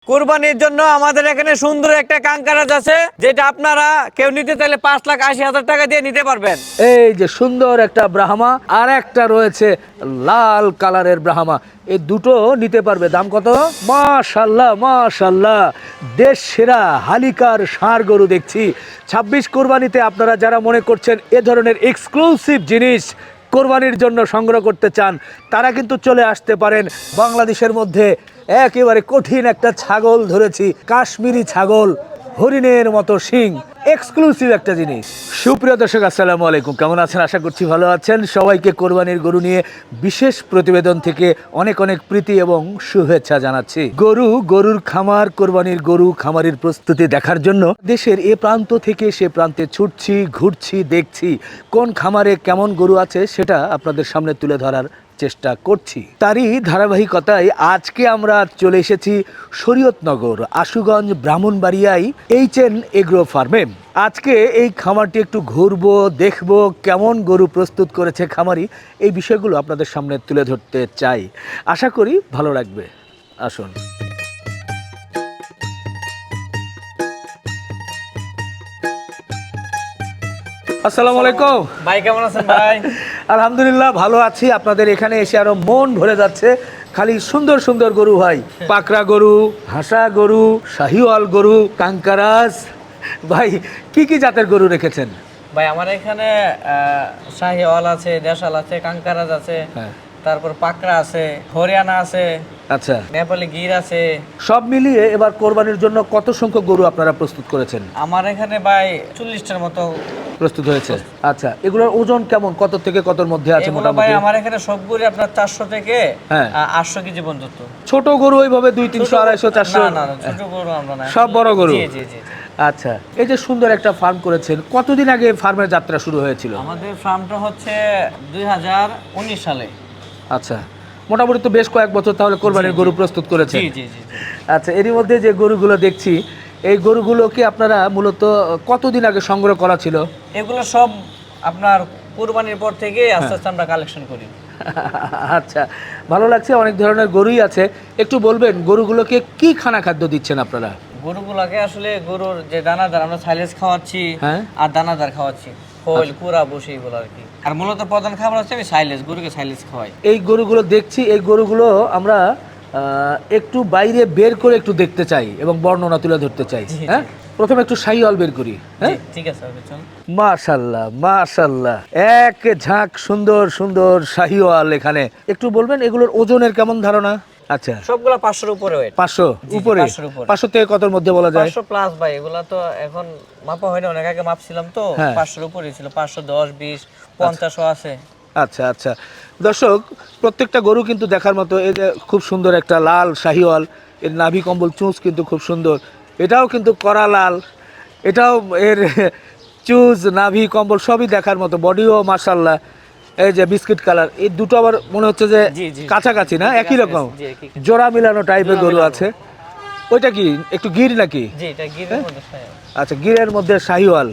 কুরবানির জন্য আমাদের এখানে সুন্দর একটা কাঙ্কারাজ আছে, যেটা আপনারা কেউ নিতে চাইলে 5,80,000 টাকা দিয়ে নিতে পারবেন। এই যে সুন্দর একটা ব্রাহ্মা, আর একটা রয়েছে লাল কালারের ব্রাহ্মা, এই দুটো নিতে পারবে। দাম কত? মাশাল্লাহ মাশাল্লাহ, দেশ সেরা হালিকার ষাঁড় গরু দেখছি। 26 কোরবানিতে আপনারা যারা মনে করছেন এ ধরনের এক্সক্লুসিভ জিনিস কোরবানির জন্য সংগ্রহ করতে চান, তারা কিন্তু চলে আসতে পারেন। বাংলাদেশের মধ্যে একেবারে কঠিন একটা ছাগল ধরেছি, কাশ্মীরি ছাগল, হরিণের মতো শিং, এক্সক্লুসিভ একটা জিনিস। সুপ্রিয় দর্শক, আসসালামু আলাইকুম, কেমন আছেন? আশা করছি ভালো আছেন। সবাইকে কোরবানির গরু নিয়ে বিশেষ প্রতিবেদন থেকে অনেক অনেক প্রীতি এবং শুভেচ্ছা জানাচ্ছি। গরুর খামার, কোরবানির গরু খামারের প্রস্তুতি দেখার জন্য দেশের এ প্রান্ত থেকে সে প্রান্তে ছুটছি, ঘুরছি, দেখছি কোন খামারে কেমন গরু আছে সেটা আপনাদের সামনে তুলে ধরার চেষ্টা করছি। তারই ধারাবাহিকতায় আজকে আমরা চলে এসেছি শরীয়তনগর, আশুগঞ্জ, ব্রাহ্মণবাড়িয়ায় এইচএন এগ্রো ফার্মে। আজকে এই খামারটি একটু ঘুরবো, দেখবো কেমন গরু প্রস্তুত করেছে খামারি, এই বিষয়গুলো আপনাদের সামনে তুলে ধরতে চাই। আশা করি ভালো লাগবে। আসুন। আসসালামু আলাইকুম ভাই, কেমন আছেন ভাই? আলহামদুলিল্লাহ ভালো আছি। আপনাদের এখানে এসে আরো মন ভরে যাচ্ছে। খালি সুন্দর সুন্দর গরু ভাই, পাকড়া গরু, হাসা গরু, শাহিওয়াল গরু, কাঙ্কারাজ। ভাই কি কি জাতের গরু রেখেছেন? ভাই আমার এখানে শাহিওয়াল আছে, দেশাল আছে, কাঙ্কারাজ আছে, তারপর পাকড়া আছে, হরিয়ানা আছে, আচ্ছা, নেপালি গির আছে। সব মিলিয়ে এবার কোরবানির জন্য কত সংখ্যক গরু আপনারা প্রস্তুত করেছেন? আমার এখানে ভাই 40টার মতো প্রস্তুত হয়েছে। আচ্ছা, এগুলোর ওজন কেমন, কত থেকে কতর মধ্যে আছে এগুলো মোটামুটি? ভাই আমার এখানে সবগুলি আপনার 400 থেকে হ্যাঁ। 800 কেজি পর্যন্ত। ছোট গরু ওইভাবে 200, 300, 250, 400? না না, ছোট গরু আমরা না, সব বড় গরু? জি জি জি। আচ্ছা, এই যে সুন্দর একটা ফার্ম করেছেন, কতদিন আগে ফার্মের যাত্রা শুরু হয়েছিল? আমাদের ফার্মটা হচ্ছে 2019 সালে। আচ্ছা, মোটামুটি তো বেশ কয়েক বছর তাহলে কোরবানির গরু প্রস্তুত করেছেন। জি জি জি। আচ্ছা, এরই মধ্যে যে গরুগুলো দেখছি, এই গরুগুলো কি আপনারা মূলত কতদিন আগে সংগ্রহ করা ছিল? এগুলো সব আপনার কুরবানির পর থেকে আস্তে আস্তে আমরা কালেকশন করি। আচ্ছা, ভালো লাগছে। অনেক ধরনের গরুই আছে, একটু বলবেন গরুগুলোকে কি খানা খাদ্য দিচ্ছেন আপনারা? গরুগুলাকে আসলে গরুর যে দানাদার আমরা সাইলেজ খাওয়াচ্ছি, হ্যাঁ, আর দানাদার খাওয়াচ্ছি, খোল, কুড়া, বসি, এগুলো আর কি। আর মূলত প্রধান খাবার হচ্ছে আমি সাইলেজ, গরুকে সাইলেজ খাওয়াই। এই গরুগুলো দেখছি, এই গরুগুলো আমরা একটু বাইরে বের করে একটু দেখতে চাই এবং বর্ণনা তুলে ধরতে চাই। হ্যাঁ, প্রথমে একটু শাহিওয়াল বের করি। হ্যাঁ, ঠিক আছে, চল। মাশাআল্লাহ মাশাআল্লাহ, এক ঝাঁক সুন্দর সুন্দর শাহিওয়াল এখানে। একটু বলবেন এগুলোর ওজনের কেমন ধারণা? আচ্ছা, সবগুলা 500 উপরে ওয়েট। 500 উপরে? 500 থেকে কতর মধ্যে বলা যায়? 500 প্লাস ভাই। এগুলা তো এখন মাপা হয় না, অনেক আগে মাপছিলাম তো। 500 উপরে ছিল, 510, 20, 50ও আছে। আচ্ছা আচ্ছা, দর্শক প্রত্যেকটা গরু কিন্তু দেখার মতো। এই যে খুব সুন্দর একটা লাল শাহিওয়াল, এর নাভি কম্বল চুঁচ কিন্তু খুব সুন্দর। এটাও কিন্তু কড়া লাল, এটাও এর চুজ, নাভি কম্বল সবই দেখার মতো। বডিও মাশাআল্লাহ, এই যে বিস্কিট কালার। এই দুটো আবার মনে হচ্ছে যে কাছাকাছি না, একই রকম, জোড়া মিলানো টাইপের গরু আছে। ওইটা কি একটু গির নাকি? জি, এটা গিরের মধ্যে শাহিওয়াল। আচ্ছা, গিরের মধ্যে শাহিওয়াল,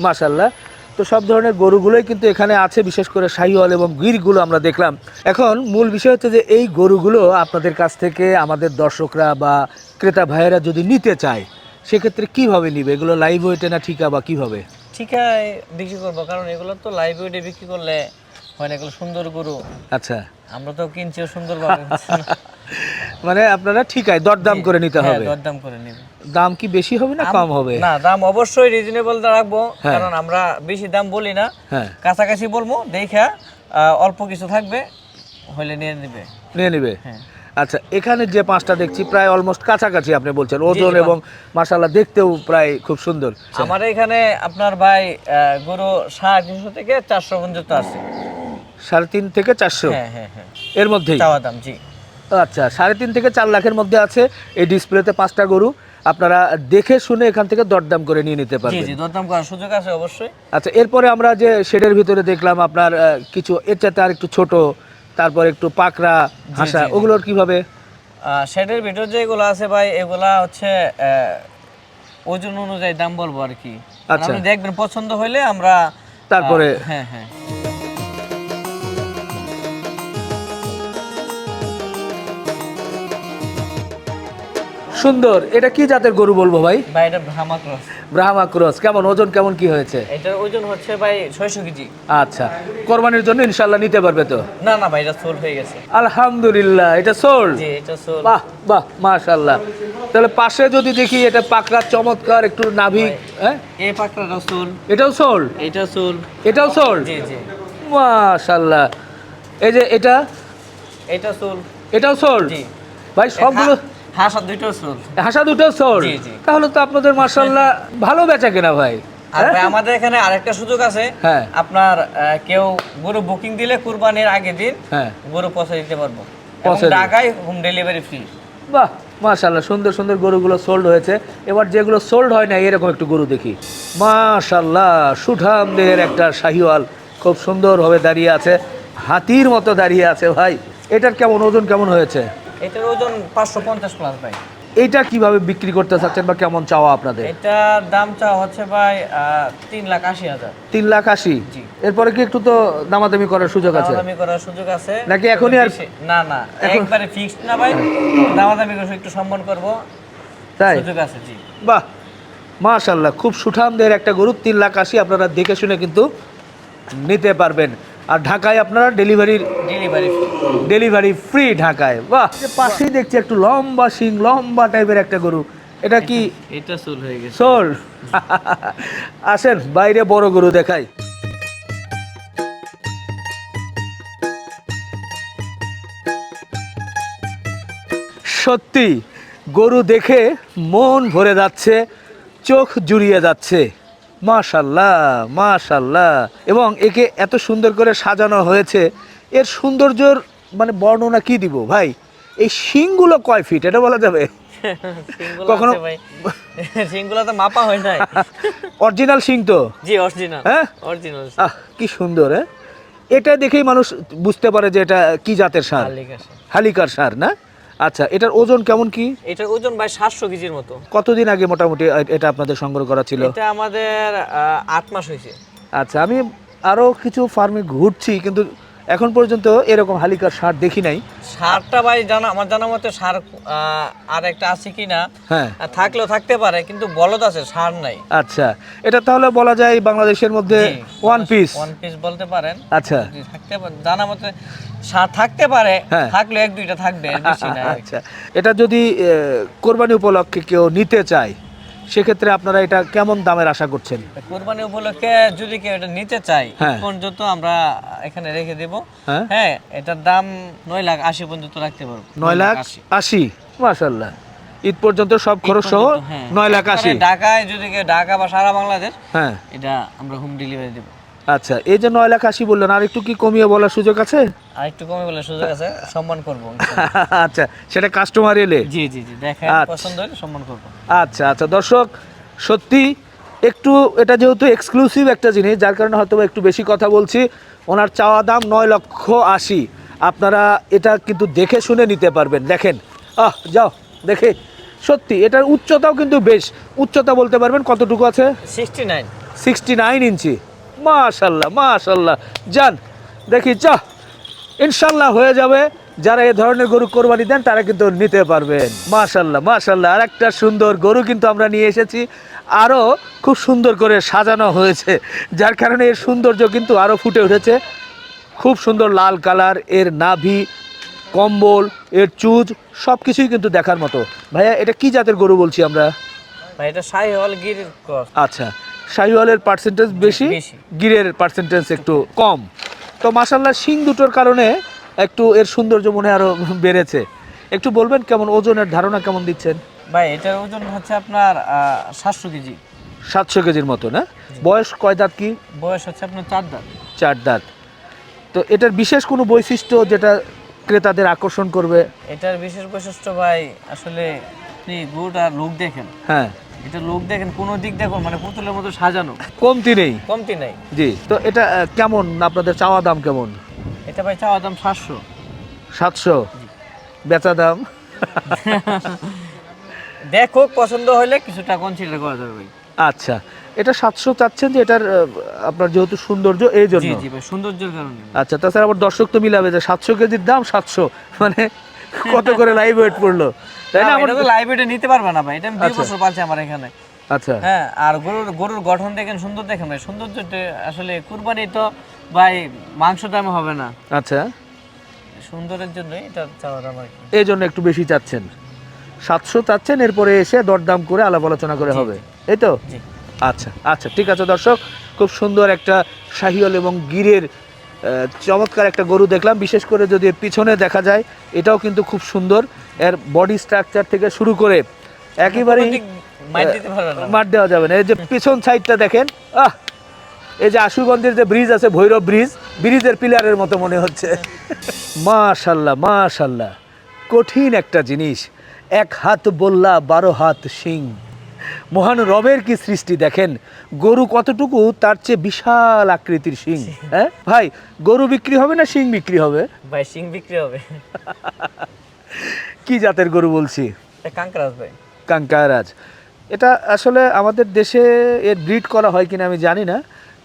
মাশাআল্লাহ। তো সব ধরনের গরুগুলোই কিন্তু এখানে আছে, বিশেষ করে শাহিওয়াল এবং গিরগুলো আমরা দেখলাম। এখন মূল বিষয় হচ্ছে যে এই গরুগুলো আপনাদের কাছ থেকে আমাদের দর্শকরা বা ক্রেতা ভাইয়েরা যদি নিতে চায়, সেক্ষেত্রে কিভাবে নিবে? এগুলো লাইভ ওয়েটে না ঠিকা, বা কিভাবে? ঠিকায় বিক্রি করবো, কারণ এগুলো তো লাইভ ওয়েটে বিক্রি করলে হয় না, এগুলো সুন্দর গরু। আচ্ছা, আমরা তো কিনছিও সুন্দর ভাবে। মানে আপনারা ঠিকায় দরদাম করে নিতে হবে? দরদাম করে নিব। দাম কি বেশি হবে না কম হবে? না, দাম অবশ্যই রিজনেবল রাখবো, কারণ আমরা বেশি দাম বলি না। কাছাকাছি বলবো, দেখা অল্প কিছু থাকবে, হলে নিয়ে নিবে। আচ্ছা, এখানে যে 5টা দেখছি প্রায় অলমোস্ট কাছাকাছি আপনি বলছেন ওজন, এবং মাশাআল্লাহ দেখতেও প্রায় খুব সুন্দর। আমার এখানে আপনার ভাই গরু 350 থেকে 400 পর্যন্ত আছে। 3.5 থেকে 400? হ্যাঁ, এর মধ্যেই চাওয়া দাম। জি। আচ্ছা, 3.5 থেকে 4 লাখের মধ্যে আছে এই ডিসপ্লেতে 5টা গরু। আপনারা দেখে শুনে এখান থেকে দরদাম করে নিয়ে নিতে পারবেন। জি, দরদাম করার সুযোগ আছে অবশ্যই। আচ্ছা, এরপরে আমরা যে শেডের ভিতরে দেখলাম আপনার কিছু এর চাইতে আর একটু ছোট, তারপর একটু পাকড়া, হাসা, ওগুলোর কিভাবে? শেডের ভিতর যেগুলো আছে ভাই, এগুলা হচ্ছে ওজন অনুযায়ী দাম বলবো আর কি। আপনি দেখবেন, পছন্দ হইলে আমরা তারপরে। হ্যাঁ। সুন্দর। এটা কি জাতের গরু বলবো ভাই? ভাই এটা ব্রাহ্মা ক্রস। ব্রাহ্মা ক্রস। কেমন ওজন কেমন কি হয়েছে? এটার ওজন হচ্ছে ভাই 600 কেজি। আচ্ছা, কোরবানির জন্য ইনশাআল্লাহ নিতে পারবে তো? না না ভাই, এটা সোল হয়ে গেছে। আলহামদুলিল্লাহ, এটা সোল্ড। জি, এটা সোল। বাহ বাহ, মাশাআল্লাহ। তাহলে পাশে যদি দেখি, এটা পাকড়া চমৎকার, একটু নাভি। হ্যাঁ, এই পাকড়াটাও সোল। এটাও সোল্ড? এটা সোল। এটাও সোল্ড? জি জি। মাশাআল্লাহ। এই যে এটা, এটা সোল। এটাও সোল্ড? জি ভাই সবগুলো হাঁস আর দুইটাও সোল। হাসা দুটো সোল্ড? জি জি। তাহলে তো আপনাদের মাশাআল্লাহ ভালো বেচা কেনা ভাই। আর ভাই আমাদের এখানে আরেকটা সুযোগ আছে। হ্যাঁ। আপনার কেউ গরু বুকিং দিলে কুরবানির আগের দিন হ্যাঁ, গরু পৌঁছে দিতে পারবো। পৌঁছে দিতে। ঢাকায় হোম ডেলিভারি ফ্রি। বাহ, মাশাআল্লাহ, সুন্দর সুন্দর গরুগুলো সোল্ড হয়েছে। এবার যেগুলো সোল্ড হয় না এরকম একটু গরু দেখি। মাশাআল্লাহ, সুঠাম দেহের একটা শাহিওয়াল, খুব সুন্দরভাবে দাঁড়িয়ে আছে, হাতির মতো দাঁড়িয়ে আছে ভাই। এটার কেমন ওজন কেমন হয়েছে? এটার ওজন 550 প্লাস ভাই। এইটা কিভাবে বিক্রি করতে চাচ্ছেন বা কেমন চাওয়া আপনাদের? এটার দাম চাওয়া হচ্ছে ভাই 3,80,000। 3,80,000? জি। এরপরে কি একটু তো দামাদামি করার সুযোগ আছে? দামাদামি করার সুযোগ আছে নাকি এখনই আর? না না, একবারে ফিক্সড না ভাই, দামাদামি করে একটু সম্মান করব, তাই? সুযোগ আছে। জি। বাহ, মাশাআল্লাহ, খুব সুঠাম দেহের একটা গরু। 3,80,000 আপনারা দেখে শুনে কিন্তু নিতে পারবেন। আর ঢাকায় আপনারা ডেলিভারি ফ্রি ঢাকায়। বাহ, পাশেই দেখছি একটু লম্বা শিং, লম্বা টাইপের একটা গরু। এটা কি? এটা সোল হয়ে গেছে। সোল? আসেন বাইরে বড় গরু দেখাই। সত্যি গরু দেখে মন ভরে যাচ্ছে, চোখ জুড়িয়ে যাচ্ছে। মাশাআল্লাহ মাশাআল্লাহ। এবং একে এত সুন্দর করে সাজানো হয়েছে। এর সৌন্দর্যর মানে বর্ণনা কি দিব ভাই? এই শিংগুলো কয় ফিট এটা বলা যাবে? কখনো ভাই শিংগুলো তো মাপা হয় নাই। অরিজিনাল শিং তো? জি অরিজিনাল। হ্যাঁ, অরিজিনাল। কি সুন্দর। হ্যাঁ, এটা দেখেই মানুষ বুঝতে পারে যে এটা কি জাতের ষাঁড়। হালিকার ষাঁড় না? আচ্ছা, এটার ওজন কেমন কি? এটার ওজন ভাই 700 কেজির মতো। কতদিন আগে মোটামুটি এটা আপনাদের সংগ্রহ করা ছিল? এটা আমাদের 8 মাস হয়েছে। আচ্ছা, আমি আরো কিছু ফার্মে ঘুরছি, কিন্তু এখন পর্যন্ত এরকম হালিকার ষাঁড় দেখি নাই। ষাঁড়টা ভাই আমার জানা মতে ষাঁড় আর একটা আছে কিনা, হ্যাঁ, থাকলেও থাকতে পারে, কিন্তু বলদ আছে, ষাঁড় নাই। আচ্ছা, এটা তাহলে বলা যায় বাংলাদেশের মধ্যে ওয়ান পিস বলতে পারেন। আচ্ছা, থাকতে পারে, জানা মতে ষাঁড় থাকতে পারে, হ্যাঁ। থাকলে এক দুইটা থাকবে, এর বেশি না। আচ্ছা, এটা যদি কোরবানি উপলক্ষে কেউ নিতে চায়, সেক্ষেত্রে আপনারা এটা কেমন দামের আশা করছেন? কোরবানি উপলক্ষে যদি কেউ এটা নিতে চায়, হ্যাঁ। পর্যন্ত আমরা এখানে রেখে দেব। হ্যাঁ, হ্যাঁ, এটার দাম 9,80,000 পর্যন্ত রাখতে পারবো। 9,80,000? মাশাআল্লাহ, ঈদ পর্যন্ত সব খরচ সহ 9,80,000। ঢাকায় যদি কেউ, ঢাকা বা সারা বাংলাদেশ, হ্যাঁ, এটা আমরা হোম ডেলিভারি দেব। আচ্ছা, এই যে 9,80,000 বললেন, আর একটু কি কমিয়ে বলার সুযোগ আছে? আর একটু কমে বলার সুযোগ আছে, সম্মান করব। আচ্ছা, সেটা কাস্টমার এলে? জি জি জি, দেখেন পছন্দ হলে সম্মান করব। আচ্ছা আচ্ছা, দর্শক সত্যি একটু এটা যেহেতু এক্সক্লুসিভ একটা জিনিস, যার কারণে হয়তো একটু বেশি কথা বলছি। ওনার চাওয়া দাম 9,80,000। আপনারা এটা কিন্তু দেখে শুনে নিতে পারবেন। দেখেন, যাও দেখে। সত্যি এটার উচ্চতাও কিন্তু বেশ। উচ্চতা বলতে পারবেন কতটুকু আছে? 69 ইঞ্চি। মাশাআল্লাহ মাশাআল্লাহ। যান দেখি, ইনশাল্লাহ হয়ে যাবে। যারা এই ধরনের গরু কোরবানি দেন তারা কিন্তু নিতে পারবেন। মাশাআল্লাহ মাশাআল্লাহ। আর একটা সুন্দর গরু কিন্তু আমরা নিয়ে এসেছি, আরও খুব সুন্দর করে সাজানো হয়েছে, যার কারণে এর সৌন্দর্য কিন্তু আরও ফুটে উঠেছে। খুব সুন্দর লাল কালার, এর নাভি, কম্বল, এর চুজ, সব কিছুই কিন্তু দেখার মতো। ভাইয়া, এটা কি জাতের গরু বলছি আমরা? ভাই এটা শাহিওয়াল গিরের ক্রস। আচ্ছা, শাহিওয়ালের পার্সেন্টেজ বেশি, গিরের পার্সেন্টেজ একটু কম। তো মাশাআল্লাহ, শিং দুটোর কারণে একটু এর সৌন্দর্য মনে আরো বেড়েছে। একটু বলবেন কেমন ওজনের ধারণা কেমন দিচ্ছেন? ভাই এটার ওজন হচ্ছে আপনার 700 কেজি। 700 কেজির মতো না? বয়স কয় দাঁত কি? বয়স হচ্ছে আপনার 4 দাঁত। 4 দাঁত। তো এটার বিশেষ কোনো বৈশিষ্ট্য যেটা ক্রেতাদের আকর্ষণ করবে? এটার বিশেষ বৈশিষ্ট্য ভাই, আসলে আপনি গরুটার লুক দেখেন। হ্যাঁ, এটা লুক দেখেন, কোনো দিক দেখুন, মানে পুতুলের মতো সাজানো, কমতি নেই। জি। তো এটা কেমন, আপনাদের চাওয়া দাম কেমন? এটা ভাই চাওয়া দাম 700। 700? বেচা দাম? দেখো, পছন্দ হলে কিছুটা কনসিডার করা যাবে ভাই। আচ্ছা, এটা 700 চাচ্ছেন যে এটার আপনার যেহেতু সৌন্দর্য এই জন্য? জি জি ভাই, সৌন্দর্যের কারণে। আচ্ছা, তাছাড়া আবার দর্শক তো মিলাবে যে 700 কেজির দাম 700, মানে কত করে লাইভ ওয়েট পড়লো, তাই না? এটা তো লাইভ ওয়েটে নিতে পারবে না ভাই, এটা আমি 2 বছর পালছি আমার এখানে। আচ্ছা হ্যাঁ, আর গরুর গঠন দেখেন, সুন্দর দেখেন ভাই, সৌন্দর্যটা আসলে কুরবানি তো ভাই মাংস দামে হবে না। আচ্ছা, সুন্দরের জন্য এটা চাওয়া দাম আর কি। এই জন্য একটু বেশি চাচ্ছেন, 700 চাচ্ছেন, এরপরে এসে দরদাম করে আলাপ আলোচনা করে হবে, এই তো? জি। আচ্ছা আচ্ছা, ঠিক আছে দর্শক, খুব সুন্দর একটা শাহিওয়াল এবং গিরের চমৎকার একটা গরু দেখলাম। বিশেষ করে যদি এর পিছনে দেখা যায়, এটাও কিন্তু খুব সুন্দর, এর বডি স্ট্রাকচার থেকে শুরু করে একেবারেই মাঠ দেওয়া যাবে না। এই যে পিছন সাইডটা দেখেন, এই যে আশুগঞ্জের যে ব্রিজ আছে, ভৈরব ব্রিজের পিলারের মতো মনে হচ্ছে। মাশাল্লাহ মাশাল্লাহ, কঠিন একটা জিনিস, 1 হাত বললা 12 হাত শিং। মহান রবের কি সৃষ্টি দেখেন, গরু কতটুকু, তার চেয়ে বিশাল আকৃতির শিং। হ্যাঁ ভাই, গরু বিক্রি হবে না শিং বিক্রি হবে? ভাই শিং বিক্রি হবে। কি জাতের গরু বলছি? কাঙ্কারাজ ভাই। কাঙ্কারাজ, এটা আসলে আমাদের দেশে এর ব্রিড করা হয় কিনা আমি জানি না,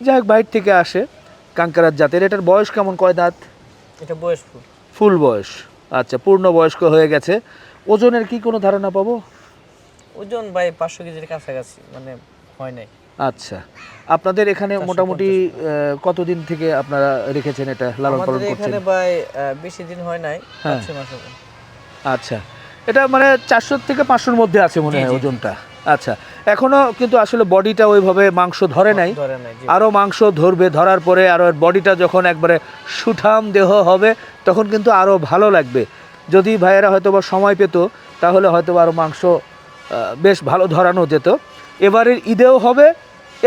যাই হোক বাইরে থেকে আসে কাঙ্কারাজ জাতের। এটার বয়স কেমন, কয় দাঁত? এটা বয়স ফুল বয়স, আচ্ছা, পূর্ণ বয়স্ক হয়ে গেছে। ওজনের কি কোনো ধারণা পাবো? ওজন ভাই 500 কেজির কাছাকাছি, মানে হয় নাই। আচ্ছা, আপনাদের এখানে মোটামুটি কতদিন থেকে আপনারা রেখেছেন এটা লালন পালন করছেন? এখানে ভাই বেশি দিন হয় নাই, 5-6 মাস হবে। আচ্ছা, এটা মানে 400 থেকে 500-র মধ্যে আছে মনে হয় ওজনটা। আচ্ছা, এখনো কিন্তু আসলে বডিটা ওইভাবে মাংস ধরে নাই, আরো মাংস ধরবে, ধরার পরে আরো বডিটা যখন একবারে সুঠাম দেহ হবে তখন কিন্তু আরো ভালো লাগবে। যদি ভাইয়েরা হয়তো বা সময় পেত তাহলে হয়তো আরো মাংস বেশ ভালো ধরানো যেত। এবারের ঈদেও হবে,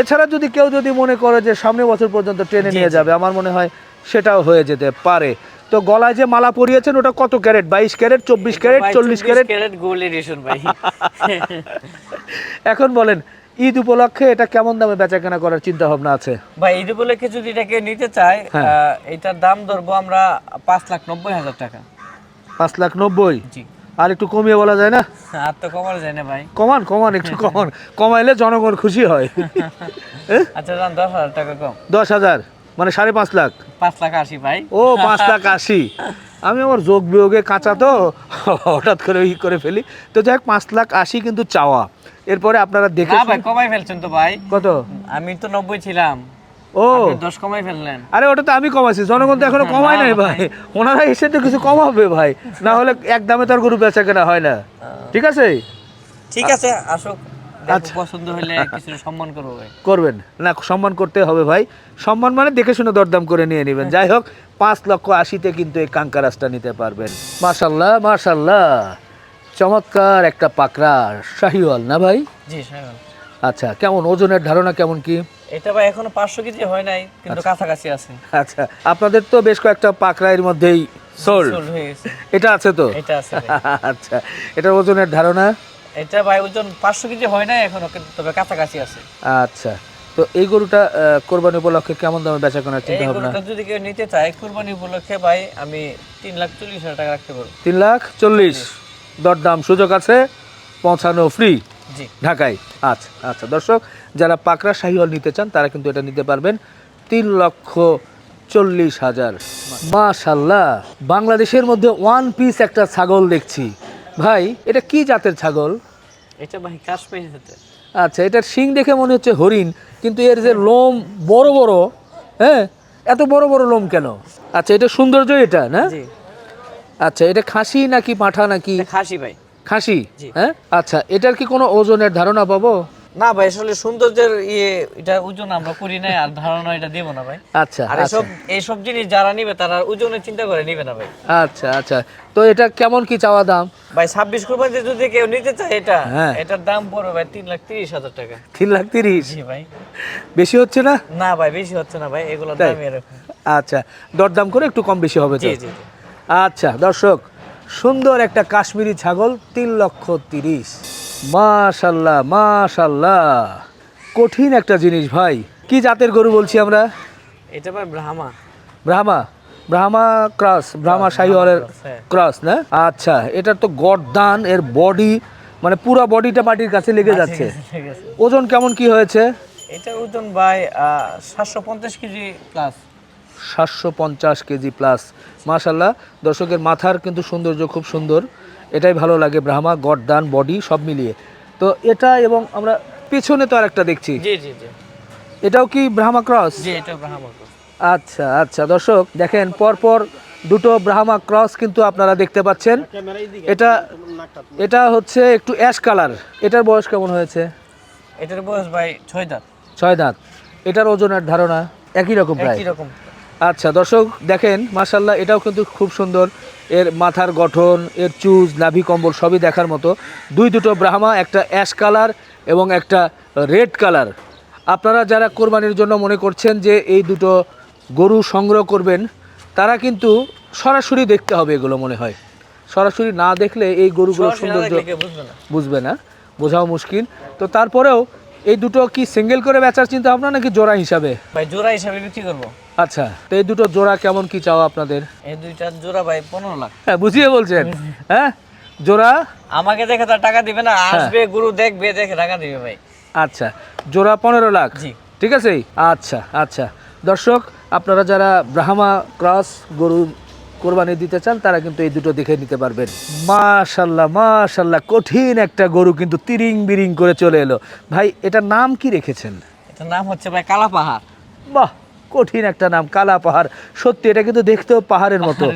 এছাড়া যদি কেউ যদি মনে করে যে সামনে বছর পর্যন্ত ট্রেনে নিয়ে যাবে, আমার মনে হয় সেটাও হয়ে যেতে পারে। তো গলায় যে মালা পরিয়েছেন ওটা কত carat? 22 carat, 24 carat, 40 carat? Gold edition ভাই। এখন বলেন, ঈদ উপলক্ষে এটা কেমন দামে বেচাকেনা করার চিন্তা ভাবনা আছে? ভাই ঈদ উপলক্ষে যদি এটাকে নিতে চাই, এটার দাম ধরবো আমরা 5,90,000 টাকা। 5,90,000? জি। আর একটু কমিয়ে বলা যায় না? আর তো কমানো যায় না ভাই। কমান একটু কমান, কমাইলে জনগণ খুশি হয়। আচ্ছা, 10,000 টাকা কম। 10,000 মানে 5.5 লাখ? 5,80,000 ভাই। ও, 5,80,000। আমি আমার যোগ বিয়োগে কাঁচা তো হঠাৎ করে করে ফেলি। তো যাই হোক, 5,80,000 কিন্তু চাওয়া। এরপরে আপনারা দেখে না ভাই, কমাই ফেলছেন তো ভাই। কত? আমি তো 90 ছিলাম। ও, 10 কমাই ফেললেন। আরে ওটা তো আমি কমাইছি, জনগণ তো এখনো কমায় নাই ভাই। ওনারা এসে তো কিছু কমাবে ভাই, না হলে এক দামে তো আর গরু বেচা কেনা হয় না। ঠিক আছে, ঠিক আছে, আসুক, পছন্দ হলে কিছু সম্মান করবো ভাই। করবেন না? সম্মান করতে হবে ভাই, সম্মান মানে দেখে শুনে দরদাম করে নিয়ে নেবেন। যাই হোক, 5,80,000-তে কিন্তু এই কাঙ্কারাজটা নিতে পারবেন। মাশাল্লাহ মাশাল্লাহ, চমৎকার একটা পাকড়া শাহিওয়াল না ভাই? জি শাহিওয়াল। আচ্ছা, কেমন ওজনের ধারণা কেমন কি? এটা ভাই এখনো 500 কেজি হয় নাই, কিন্তু কাছাকাছি আছে। আচ্ছা, আপনাদের তো বেশ কয়েকটা পাকড়া এর মধ্যেই সোল্ড হয়ে গেছে, এটা আছে তো? এটা আছে। আচ্ছা, এটার ওজনের ধারণা? এটা ভাই ওজন 500 কেজি হয় নাই এখনো, তবে কাছাকাছি আছে। আচ্ছা, তো এই গরুটা কোরবানি উপলক্ষে কেমন দামে বেচা কেনার চিন্তা ভাবনা? এই গরুটা যদি কেউ নিতে চায় কোরবানি উপলক্ষে ভাই, আমি 3,40,000 টাকা রাখতে পারবো। 3,40,000? দরদাম সুযোগ আছে, পৌঁছানো ফ্রি জি, ঢাকায়। আচ্ছা আচ্ছা, দর্শক যারা পাকড়া শাহিওয়াল নিতে চান তারা কিন্তু এটা নিতে পারবেন 3,40,000। মাশাআল্লাহ, বাংলাদেশের মধ্যে ওয়ান পিস একটা ছাগল দেখছি ভাই, এটা কি জাতের ছাগল? এটা ভাই কাশ্মীরি জাতের। আচ্ছা, এটার শিং দেখে মনে হচ্ছে হরিণ, কিন্তু এর যে লোম বড় বড়, হ্যাঁ, এত বড় বড় লোম কেন? আচ্ছা, এটা সৌন্দর্য এটা না? জি। আচ্ছা, এটা খাসি নাকি পাঠা নাকি? খাসি ভাই। খাসি? হ্যাঁ। আচ্ছা, এটার কি কোনো ওজনের ধারণা পাবো? না ভাই, আসলে সৌন্দর্যের এটা ওজন আমরা করি না, আর ধারণা এটা দেব না ভাই। আচ্ছা, আর এইসব জিনিস যারা নিবে তারা ওজনের চিন্তা করে নিবে না ভাই। আচ্ছা আচ্ছা, তো এটা কেমন কি চাওয়া দাম? ভাই 26 কুরবানিতে যদি কেউ নিতে চায় এটার দাম পড়বে ভাই 3,30,000 টাকা। 3,30,000? জি ভাই। বেশি হচ্ছে না? না ভাই, বেশি হচ্ছে না ভাই, এগুলোর দাম এরকম। আচ্ছা, দরদাম করে একটু কম বেশি হবে তো? জি জি। আচ্ছা দর্শক, সুন্দর একটা কাশ্মীরি ছাগল, 3,30,000। মাশাল্লাহ মাশাল্লাহ, কঠিন একটা জিনিস ভাই। কি জাতের গরু বলছি আমরা? এটা ভাই ব্রাহ্মা। ব্রাহ্মা ক্রস, ব্রাহ্মা শাহিওয়ালের ক্রস না? আচ্ছা, এটার তো গর্দান, এর বডি মানে পুরো বডিটা মাটির কাছে লেগে যাচ্ছে। ওজন কেমন কি হয়েছে? এটা ওজন ভাই 750 কেজি প্লাস। 750 KG plus. মাশাল্লাহ, দর্শকের মাথার কিন্তু সৌন্দর্য খুব সুন্দর, এটাই ভালো লাগে ব্রাহ্মা, গর্দান, বডি সব মিলিয়ে। তো এটা এবং আমরা পিছনে তো আরেকটা দেখছি, জি জি জি, এটাও কি ব্রাহ্মা ক্রস? জি এটা ব্রাহ্মা ক্রস। আচ্ছা আচ্ছা, দর্শক দেখেন পরপর দুটো ব্রাহ্মা ক্রস কিন্তু আপনারা দেখতে পাচ্ছেন। এটা এটা হচ্ছে একটু অ্যাশ কালার। এটার বয়স কেমন হয়েছে? এটার বয়স ভাই 6 দাঁত। 6 দাঁত। এটার ওজনের ধারণা একই রকম প্রায়? একই রকম। আচ্ছা দর্শক দেখেন, মাশাল্লাহ এটাও কিন্তু খুব সুন্দর, এর মাথার গঠন, এর চুজ, নাভি কম্বল সবই দেখার মতো। দুটো ব্রাহ্মা, একটা অ্যাশ কালার এবং একটা রেড কালার। আপনারা যারা কোরবানির জন্য মনে করছেন যে এই দুটো গরু সংগ্রহ করবেন, তারা কিন্তু সরাসরি দেখতে হবে এগুলো, মনে হয় সরাসরি না দেখলে এই গরুগুলোর সৌন্দর্য বুঝবে না, বোঝাও মুশকিল। তো তারপরেও এই দুটো কি সিঙ্গেল করে বেচার চিন্তা ভাবনা নাকি জোড়া হিসাবে? ভাই জোড়া হিসাবে বিক্রি করব। আচ্ছা, তো এই দুটো জোড়া কেমন কি চাও আপনাদের? এই দুইটা জোড়া ভাই 15 লাখ। হ্যাঁ, বুঝিয়ে বলছেন। হ্যাঁ, জোড়া আমাকে দেখে তার টাকা দিবে না, আসবে গরু দেখবে, দেখে টাকা দিবে ভাই। আচ্ছা, জোড়া 15 লাখ। জি, ঠিক আছে। আচ্ছা আচ্ছা, দর্শক আপনারা যারা ব্রাহ্মা ক্রস গরু কোরবানি দিতে চান তারা কিন্তু এই দুটো দেখে নিতে পারবেন। মাশাল্লাহ মাশাল্লাহ, কঠিন একটা গরু কিন্তু তিরিং বিরিং করে চলে এলো। ভাই এটার নাম কি রেখেছেন? এটার নাম হচ্ছে ভাই কালা পাহাড়। বাহ, কঠিন একটা নাম, কালা পাহাড়। সত্যি এটা কিন্তু দেখতেও পাহাড়ের মতো।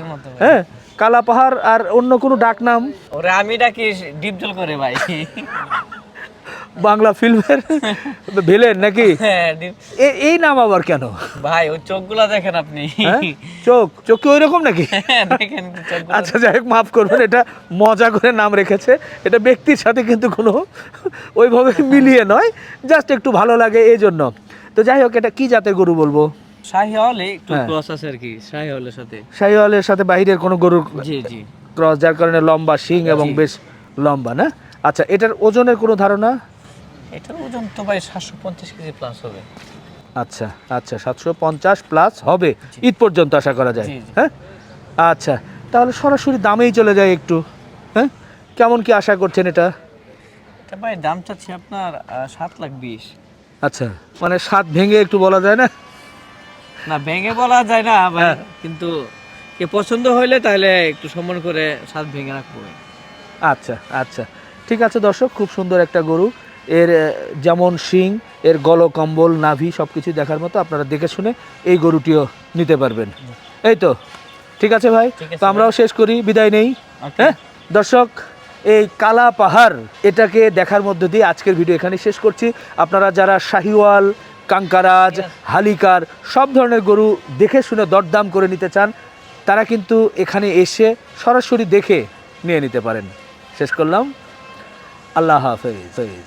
হ্যাঁ, কালা পাহাড়। আর অন্য কোনো ডাক নাম? ওরে আমি ডাকি ডিপ জল করে ভাই। বাংলা ফিল্মের ভিলেন নাকি? হ্যাঁ, এই নাম আবার কেন ভাই? ওই চোখগুলা দেখেন আপনি। চোখ কি ওইরকম নাকি? দেখেন চোখগুলো। আচ্ছা যাই হোক, মাফ করবেন, এটা মজা করে নাম রেখেছে। এটা ব্যক্তির সাথে কিন্তু কোনো ওইভাবে মিলিয়ে নয়, জাস্ট একটু ভালো লাগে এই জন্য। তো যাই হোক, এটা কি জাতের গরু বলবো? শাহিওয়ালে একটু ক্রস আছে আর কি, শাহিওয়ালের সাথে। শাহিওয়ালের সাথে বাইরের কোনো গরুর জি জি ক্রস, যার কারণে লম্বা শিং এবং বেশ লম্বা না? আচ্ছা, এটার ওজনের কোনো ধারণা? এটার ওজন তো ভাই 750 কেজি প্লাস হবে। আচ্ছা আচ্ছা, 750 প্লাস হবে ঈদ পর্যন্ত আশা করা যায়। হ্যাঁ, আচ্ছা তাহলে সরাসরি দামেই চলে যায় একটু। হ্যাঁ, কেমন কি আশা করছেন এটা? এটা ভাই দাম চাচ্ছি আপনার 7,20,000। আচ্ছা, মানে 7 ভেঙে একটু বলা যায় না? না, ভেঙে বলা যায় না ভাই, কিন্তু কে পছন্দ হইলে তাহলে একটু সম্মান করে 7 ভেঙে রাখবো। আচ্ছা আচ্ছা, ঠিক আছে দর্শক, খুব সুন্দর একটা গরু। এর যেমন শিং, এর গলকম্বল, নাভি সব কিছু দেখার মতো। আপনারা দেখে শুনে এই গরুটিও নিতে পারবেন। এই তো ঠিক আছে ভাই, তো আমরাও শেষ করি, বিদায় নেই। হ্যাঁ দর্শক, এই কালা পাহাড় এটাকে দেখার মধ্য দিয়ে আজকের ভিডিও এখানে শেষ করছি। আপনারা যারা শাহিওয়াল, কাঙ্কারাজ, হালিকার সব ধরনের গরু দেখে শুনে দরদাম করে নিতে চান, তারা কিন্তু এখানে এসে সরাসরি দেখে নিয়ে নিতে পারেন। শেষ করলাম, আল্লাহ হাফেজ।